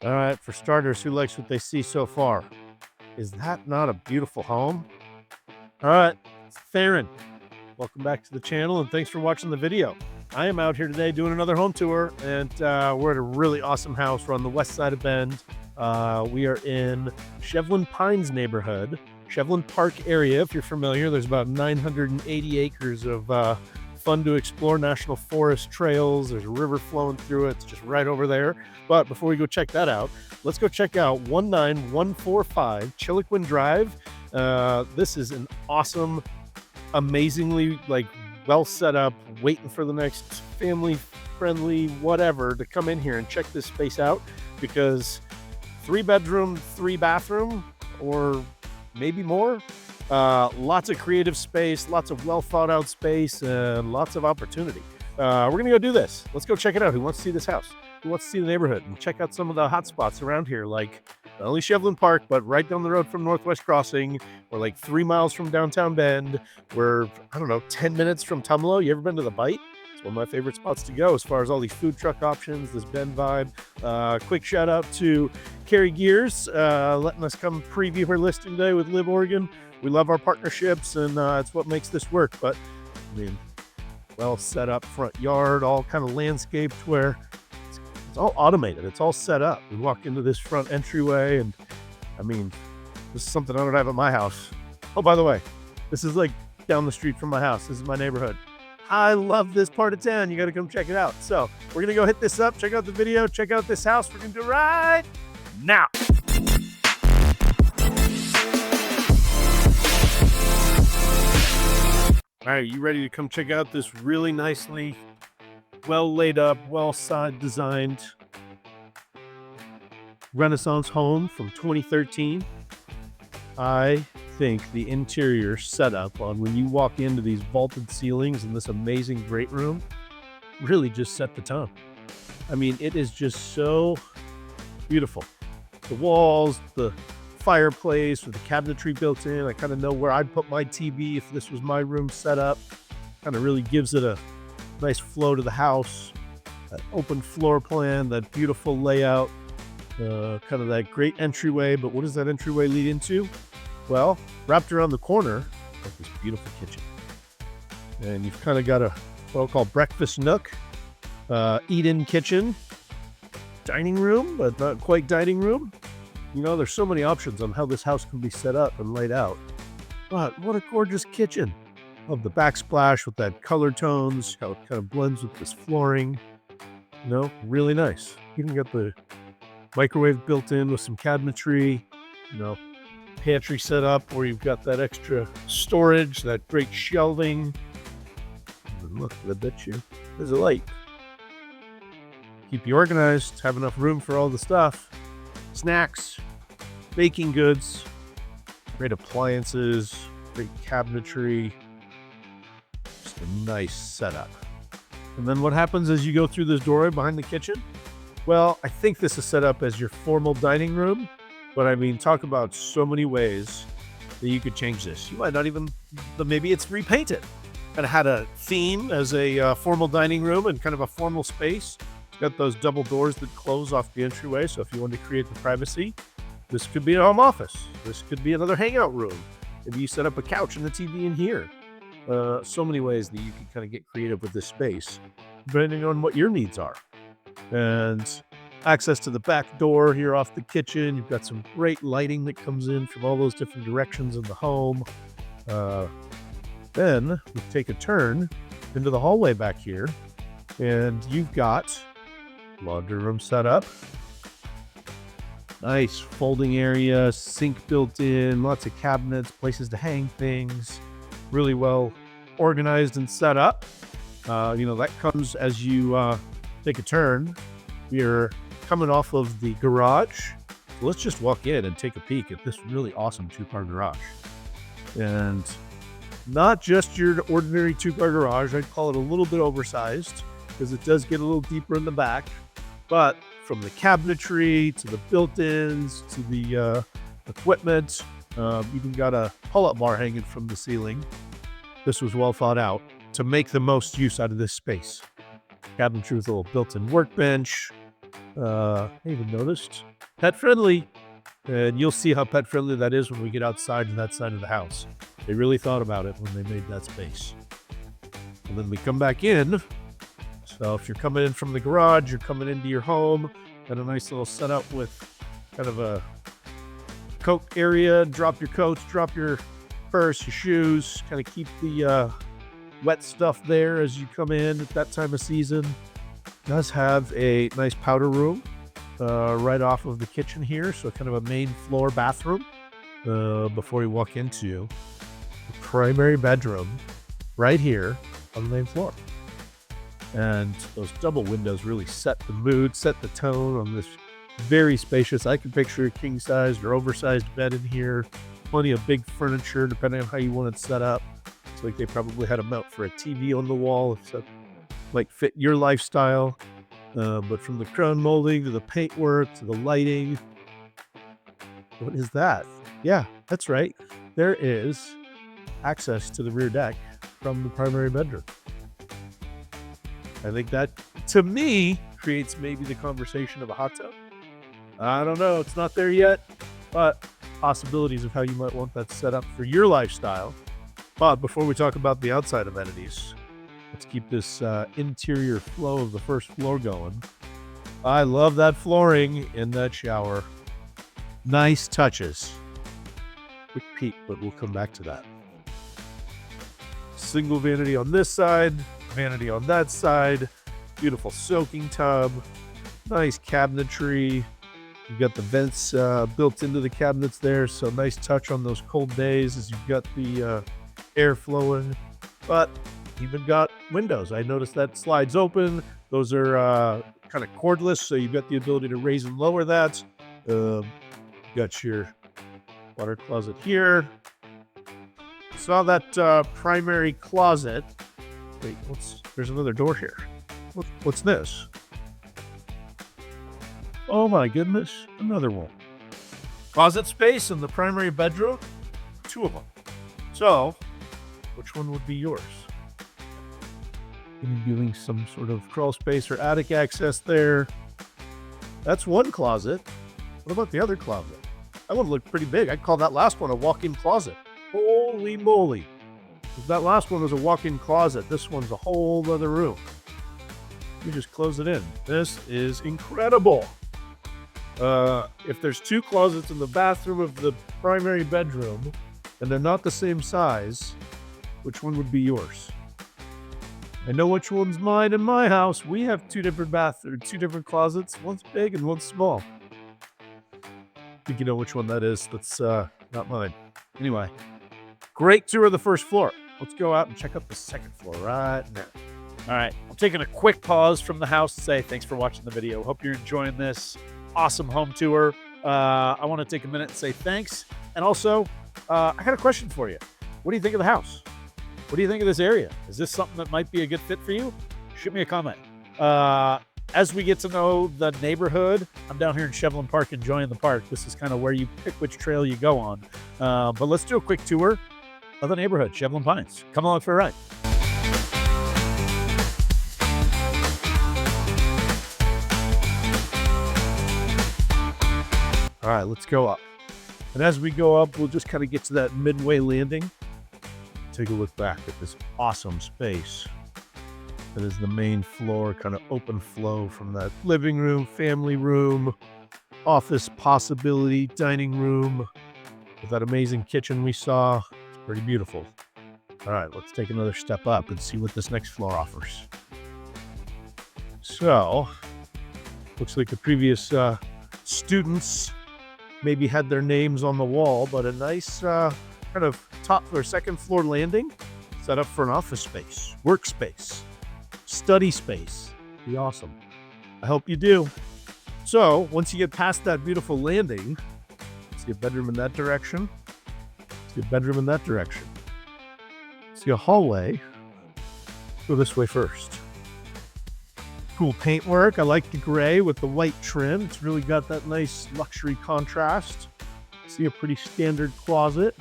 All right, for starters, who likes what they see so far? Is that not a beautiful home? All right, it's Theron. Welcome back to the channel and thanks for watching the video. I am out here today doing another home tour and we're at a really awesome house. We're on the west side of Bend. We are in Shevlin Pines neighborhood, Shevlin Park area. If you're familiar, there's about 980 acres of fun to explore national forest trails. There's a river flowing through it. It's just right over there. But before we go check that out, let's go check out 19145 Chiloquin Drive. This is an awesome, amazingly well set up, waiting for the next family friendly whatever to come in here and check this space out, because 3-bedroom, 3-bathroom, or maybe more. Lots of creative space, lots of well thought out space, and lots of opportunity. We're gonna go do this. Let's go check it out. Who wants to see this house? Who wants to see the neighborhood and check out some of the hot spots around here, like not only Shevlin Park, but right down the road from Northwest Crossing. We're like 3 miles from downtown Bend. We're, I don't know, 10 minutes from Tumalo. You ever been to the Bite? It's one of my favorite spots to go as far as all these food truck options, this Bend vibe. Quick shout out to Carrie Gears, letting us come preview her listing day with Live Oregon. We love our partnerships, and it's what makes this work. But I mean, well set up front yard, all kind of landscaped where it's all automated. It's all set up. We walk into this front entryway, and I mean, this is something I don't have at my house. Oh, by the way, this is like down the street from my house. This is my neighborhood. I love this part of town. You got to come check it out. So we're going to go hit this up, check out the video, check out this house. We're going to do right now. All right, you ready to come check out this really nicely well laid up, well side designed Renaissance home from 2013? I think the interior setup on when you walk into these vaulted ceilings and this amazing great room really just set the tone. I mean, it is just so beautiful. The walls, the fireplace with the cabinetry built in. I kind of know where I'd put my TV if this was my room set up. Kind of really gives it a nice flow to the house. That open floor plan, that beautiful layout, kind of that great entryway. But what does that entryway lead into? Well, wrapped around the corner of this beautiful kitchen. And you've kind of got a what I'll call breakfast nook, eat-in kitchen, dining room, but not quite dining room. You know, there's so many options on how this house can be set up and laid out. But what a gorgeous kitchen. Love the backsplash with that color tones, how it kind of blends with this flooring. You know, really nice. Even got the microwave built in with some cabinetry, you know, pantry set up where you've got that extra storage, that great shelving. And look, I bet you there's a light. Keep you organized, have enough room for all the stuff. Snacks, baking goods, great appliances, great cabinetry. Just a nice setup. And then what happens as you go through this doorway behind the kitchen? Well, I think this is set up as your formal dining room, but I mean, talk about so many ways that you could change this. You might not even, maybe it's repainted. Kind of had a theme as a formal dining room and kind of a formal space. Got those double doors that close off the entryway, so if you want to create the privacy, this could be a home office. This could be another hangout room. Maybe you set up a couch and a TV in here. So many ways that you can kind of get creative with this space, depending on what your needs are. And access to the back door here off the kitchen. You've got some great lighting that comes in from all those different directions in the home. Then we take a turn into the hallway back here, and you've got laundry room set up. Nice folding area, sink built in, lots of cabinets, places to hang things. Really well organized and set up. You know, that comes as you take a turn. We're coming off of the garage. So let's just walk in and take a peek at this really awesome 2-car garage. And not just your ordinary 2-car garage. I'd call it a little bit oversized because it does get a little deeper in the back. But from the cabinetry to the built-ins to the equipment, even got a pull-up bar hanging from the ceiling. This was well thought out to make the most use out of this space. Cabinetry with a little built-in workbench, I even noticed pet friendly. And you'll see how pet friendly that is when we get outside to that side of the house. They really thought about it when they made that space. And then we come back in. So if you're coming in from the garage, you're coming into your home, got a nice little setup with kind of a coat area. Drop your coats, drop your purse, your shoes, kind of keep the wet stuff there as you come in at that time of season. It does have a nice powder room right off of the kitchen here, so kind of a main floor bathroom before you walk into the primary bedroom right here on the main floor. And those double windows really set the mood, set the tone on this very spacious. I can picture a king-sized or oversized bed in here, plenty of big furniture depending on how you want it set up. It's like they probably had a mount for a TV on the wall if that might fit your lifestyle. But from the crown molding to the paintwork to the lighting, what is that? Yeah, that's right. There is access to the rear deck from the primary bedroom. I think that, to me, creates maybe the conversation of a hot tub. I don't know. It's not there yet, but possibilities of how you might want that set up for your lifestyle. But before we talk about the outside amenities, let's keep this interior flow of the first floor going. I love that flooring in that shower. Nice touches. Quick peek, but we'll come back to that. Single vanity on this side, vanity on that side. Beautiful soaking tub. Nice cabinetry. You've got the vents built into the cabinets there, so nice touch on those cold days as you've got the air flowing. But even got windows. I noticed that slides open. Those are kind of cordless, so you've got the ability to raise and lower that. Got your water closet here. Saw that primary closet. Wait, there's another door here. What's this? Oh my goodness, another one. Closet space in the primary bedroom, 2 of them. So, which one would be yours? Doing some sort of crawl space or attic access there. That's one closet. What about the other closet? That one looked pretty big. I'd call that last one a walk-in closet. Holy moly. If that last one was a walk-in closet, this one's a whole other room. Let me just close it in. This is incredible. If there's 2 closets in the bathroom of the primary bedroom and they're not the same size, which one would be yours? I know which one's mine in my house. We have 2 different bathrooms, 2 different closets. One's big and one's small. I think you know which one that is. That's not mine. Anyway, great tour of the first floor. Let's go out and check out the second floor right now. All right, I'm taking a quick pause from the house to say thanks for watching the video. Hope you're enjoying this awesome home tour. I want to take a minute and say thanks. And also, I got a question for you. What do you think of the house? What do you think of this area? Is this something that might be a good fit for you? Shoot me a comment. As we get to know the neighborhood, I'm down here in Shevlin Park enjoying the park. This is kind of where you pick which trail you go on. But let's do a quick tour of the neighborhood, Shevlin Pines. Come along for a ride. All right, let's go up. And as we go up, we'll just kind of get to that midway landing. Take a look back at this awesome space. That is the main floor, kind of open flow from that living room, family room, office possibility, dining room, with that amazing kitchen we saw. It's pretty beautiful. All right, let's take another step up and see what this next floor offers. So, looks like the previous students maybe had their names on the wall, but a nice kind of top or second floor landing set up for an office space, workspace, study space. Be awesome. I hope you do. So once you get past that beautiful landing, see a bedroom in that direction, see a bedroom in that direction, see a hallway. Go this way first. Cool paintwork. I like the gray with the white trim. It's really got that nice luxury contrast. See a pretty standard closet.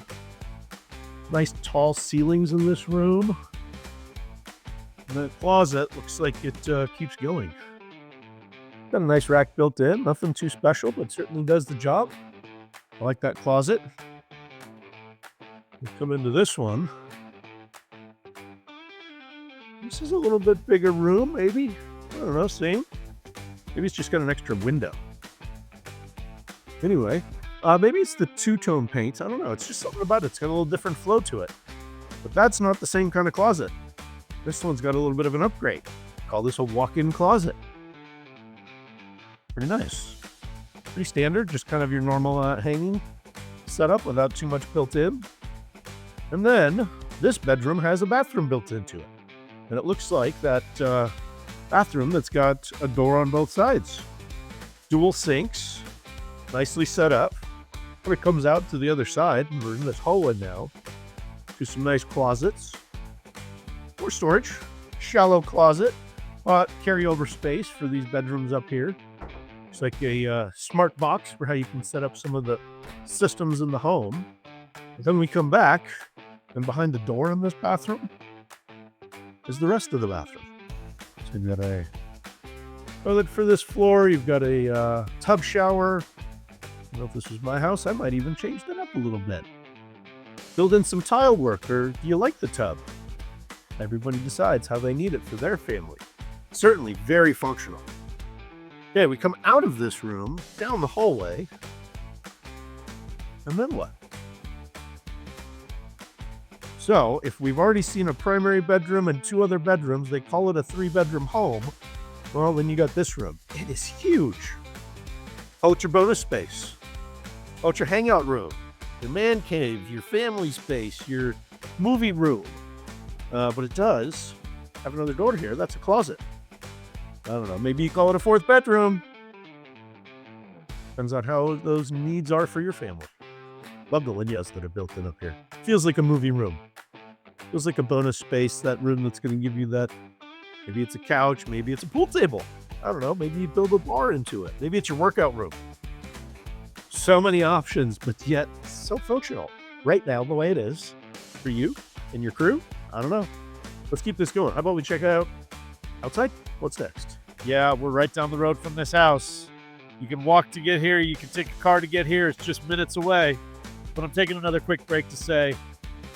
Nice tall ceilings in this room. And the closet looks like it keeps going. Got a nice rack built in, nothing too special, but certainly does the job. I like that closet. We come into this one. This is a little bit bigger room, maybe. I don't know, same. Maybe it's just got an extra window. Anyway, maybe it's the two-tone paint. I don't know. It's just something about it. It's got a little different flow to it. But that's not the same kind of closet. This one's got a little bit of an upgrade. Call this a walk-in closet. Pretty nice. Pretty standard, just kind of your normal hanging setup without too much built in. And then this bedroom has a bathroom built into it. And it looks like that bathroom that's got a door on both sides. Dual sinks, nicely set up. When it comes out to the other side, and we're in this hallway now, to some nice closets. More storage, shallow closet, carryover space for these bedrooms up here. It's like a smart box for how you can set up some of the systems in the home. And then we come back, and behind the door in this bathroom is the rest of the bathroom. So you've got a toilet for this floor. You've got a tub shower. I don't know if this was my house. I might even change that up a little bit. Build in some tile work, or do you like the tub? Everybody decides how they need it for their family. Certainly very functional. Okay, we come out of this room, down the hallway, and then what? So, if we've already seen a primary bedroom and 2 other bedrooms, they call it a 3-bedroom home. Well, then you got this room. It is huge. Call it your bonus space. Call it your hangout room, your man cave, your family space, your movie room. But it does have another door here. That's a closet. I don't know. Maybe you call it a 4th bedroom. Depends on how those needs are for your family. Love the windows that are built in up here. Feels like a movie room. Feels like a bonus space, that room that's going to give you that. Maybe it's a couch. Maybe it's a pool table. I don't know. Maybe you build a bar into it. Maybe it's your workout room. So many options, but yet so functional. Right now, the way it is for you and your crew. I don't know. Let's keep this going. How about we check out outside? What's next? Yeah, we're right down the road from this house. You can walk to get here. You can take a car to get here. It's just minutes away. But I'm taking another quick break to say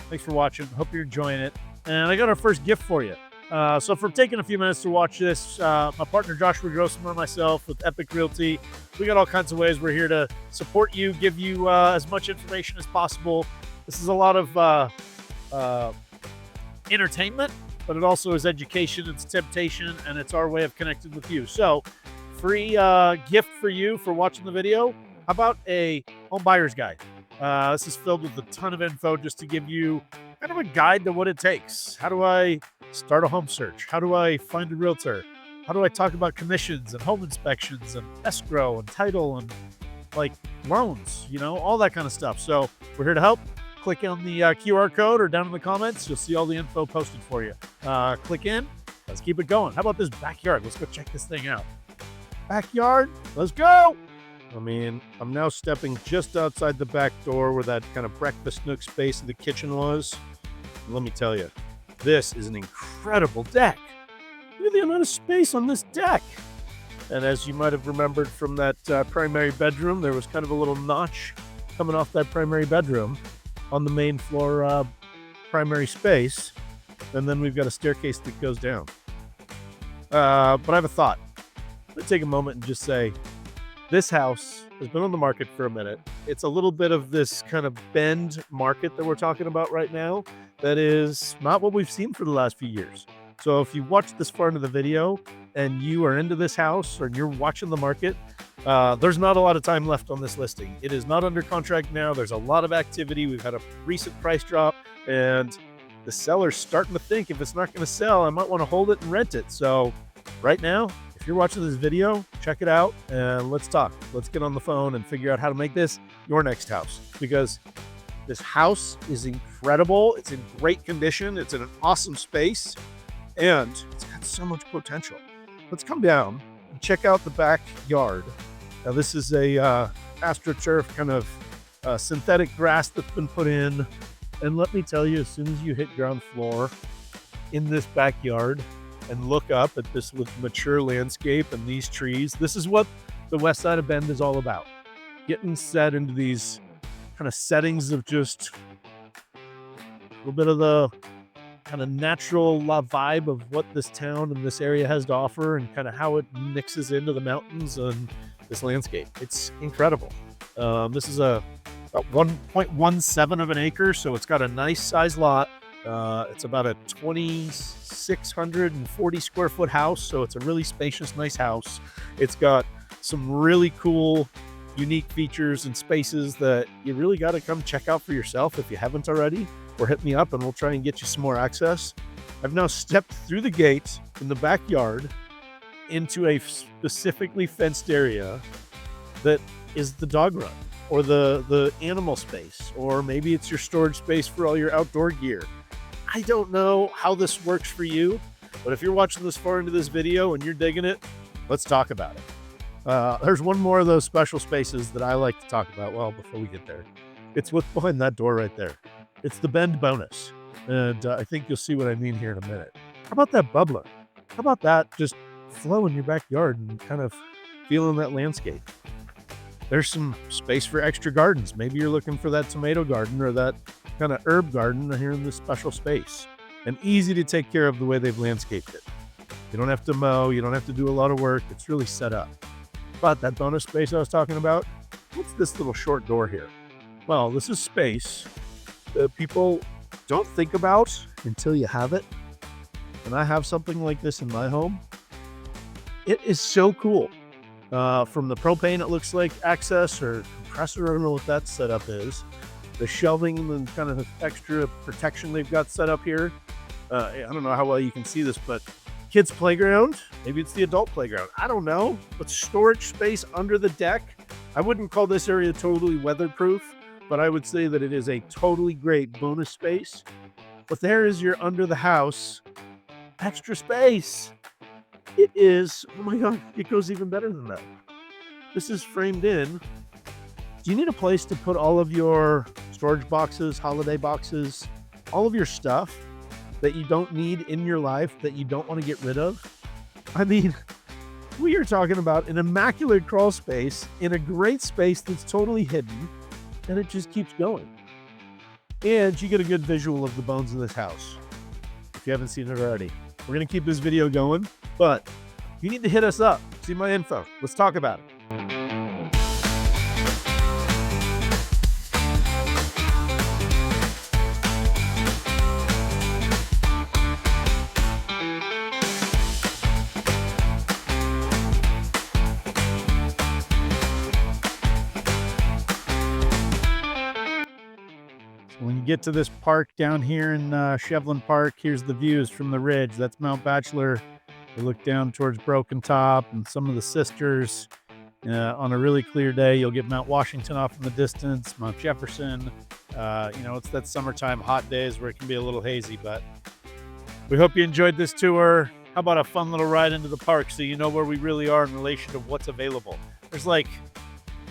thanks for watching. Hope you're enjoying it. And I got our first gift for you. So for taking a few minutes to watch this, my partner Joshua Grossman and myself with Epic Realty, we got all kinds of ways we're here to support you, give you as much information as possible. This is a lot of entertainment, but it also is education, it's temptation, and it's our way of connecting with you. So free gift for you for watching the video. How about a home buyer's guide? This is filled with a ton of info just to give you kind of a guide to what it takes. How do I start a home search? How do I find a realtor? How do I talk about commissions and home inspections and escrow and title and like loans, you know, all that kind of stuff. So we're here to help. Click on the QR code or down in the comments. You'll see all the info posted for you. Click in. Let's keep it going. How about this backyard? Let's go check this thing out. Backyard. Let's go. I mean, I'm now stepping just outside the back door where that kind of breakfast nook space of the kitchen was. And let me tell you, this is an incredible deck. Look at the amount of space on this deck. And as you might have remembered from that primary bedroom, there was kind of a little notch coming off that primary bedroom on the main floor primary space. And then we've got a staircase that goes down. But I have a thought. I'm going to take a moment and just say, this house has been on the market for a minute. It's a little bit of this kind of bend market that we're talking about right now that is not what we've seen for the last few years. So if you watched this far into the video and you are into this house or you're watching the market, there's not a lot of time left on this listing. It is not under contract now. There's a lot of activity. We've had a recent price drop, and the seller's starting to think if it's not going to sell, I might want to hold it and rent it. So right now, if you're watching this video, check it out and let's talk. Let's get on the phone and figure out how to make this your next house, because this house is incredible. It's in great condition. It's in an awesome space, and it's got so much potential. Let's come down and check out the backyard. Now, this is a AstroTurf kind of synthetic grass that's been put in. And let me tell you, as soon as you hit ground floor in this backyard, and look up at this mature landscape and these trees. This is what the west side of Bend is all about. Getting set into these kind of settings of just a little bit of the kind of natural vibe of what this town and this area has to offer, and kind of how it mixes into the mountains and this landscape. It's incredible. This is about 1.17 of an acre, so it's got a nice size lot. It's about a 2,640 square foot house, so it's a really spacious, nice house. It's got some really cool, unique features and spaces that you really got to come check out for yourself if you haven't already, or hit me up and we'll try and get you some more access. I've now stepped through the gate in the backyard into a specifically fenced area that is the dog run, or the animal space, or maybe it's your storage space for all your outdoor gear. I don't know how this works for you, but if you're watching this far into this video and you're digging it, let's talk about it. There's one more of those special spaces that I like to talk about. Well, before we get there, it's what's behind that door right there. It's the Bend bonus, and I think you'll see what I mean here in a minute. How about that bubbler? How about that just flow in your backyard and kind of feeling that landscape? There's some space for extra gardens. Maybe you're looking for that tomato garden or that kind of herb garden here in this special space, and easy to take care of the way they've landscaped it. You don't have to mow, you don't have to do a lot of work. It's really set up. But that bonus space I was talking about, what's this little short door here? Well, this is space that people don't think about until you have it. And I have something like this in my home. It is so cool. From the propane, it looks like access or compressor, I don't know what that setup is. The shelving and kind of extra protection they've got set up here. I don't know how well you can see this, but kids' playground, maybe it's the adult playground, I don't know, but storage space under the deck. I wouldn't call this area totally weatherproof, but I would say that it is a totally great bonus space. But there is your under the house extra space. It is, oh my God, it goes even better than that. This is framed in. Do you need a place to put all of your storage boxes, holiday boxes, all of your stuff that you don't need in your life, that you don't want to get rid of? I mean, we are talking about an immaculate crawl space in a great space that's totally hidden, and it just keeps going. And you get a good visual of the bones in this house, if you haven't seen it already. We're going to keep this video going, but you need to hit us up. See my info. Let's talk about it. When you get to this park down here in Shevlin Park, here's the views from the ridge. That's Mount Bachelor. You look down towards Broken Top and some of the sisters. On a really clear day, you'll get Mount Washington off in the distance, Mount Jefferson. It's that summertime hot days where it can be a little hazy, but we hope you enjoyed this tour. How about a fun little ride into the park so you know where we really are in relation to what's available? There's like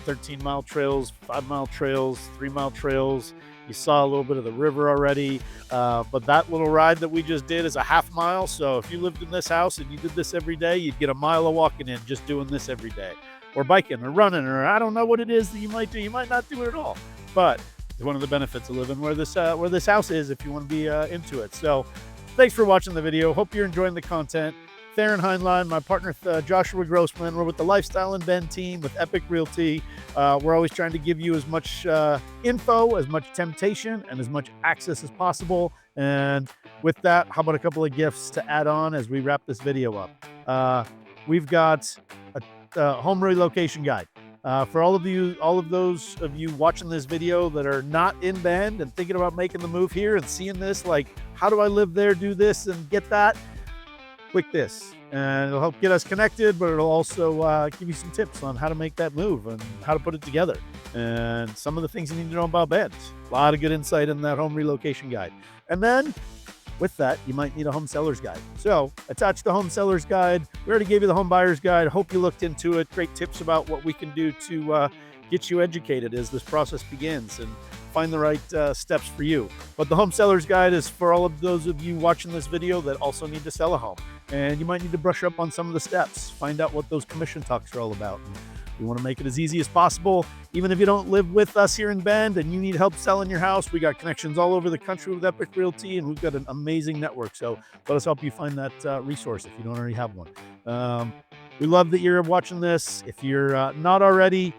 13-mile trails, 5-mile trails, 3-mile trails. You saw a little bit of the river already, but that little ride that we just did is a half mile. So if you lived in this house and you did this every day, you'd get a mile of walking in just doing this every day, or biking or running, or I don't know what it is that you might do. You might not do it at all, but it's one of the benefits of living where this house is if you want to be into it. So thanks for watching the video. Hope you're enjoying the content. Theron Heinlein, my partner Joshua Grossman. We're with the Lifestyle in Bend team with Epic Realty. We're always trying to give you as much info, as much temptation, and as much access as possible. And with that, how about a couple of gifts to add on as we wrap this video up? We've got a home relocation guide. For all of those of you watching this video that are not in Bend and thinking about making the move here and seeing this, like, how do I live there, do this, and get that? Click this, and it'll help get us connected, but it'll also give you some tips on how to make that move and how to put it together, and some of the things you need to know about Bend. A lot of good insight in that home relocation guide. And then with that, you might need a home seller's guide. So attach the home seller's guide. We already gave you the home buyer's guide. Hope you looked into it. Great tips about what we can do to get you educated as this process begins and find the right steps for you. But the home seller's guide is for all of those of you watching this video that also need to sell a home. and you might need to brush up on some of the steps, find out what those commission talks are all about. And we want to make it as easy as possible. Even if you don't live with us here in Bend and you need help selling your house, we got connections all over the country with Epic Realty, and we've got an amazing network. So let us help you find that resource if you don't already have one. We love that you're watching this. If you're not already,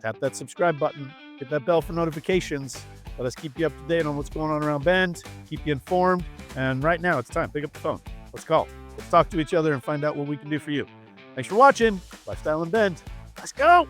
tap that subscribe button, hit that bell for notifications. Let us keep you up to date on what's going on around Bend, keep you informed. And right now it's time. Pick up the phone. Let's call. Let's talk to each other and find out what we can do for you. Thanks for watching Lifestyle in Bend. Let's go.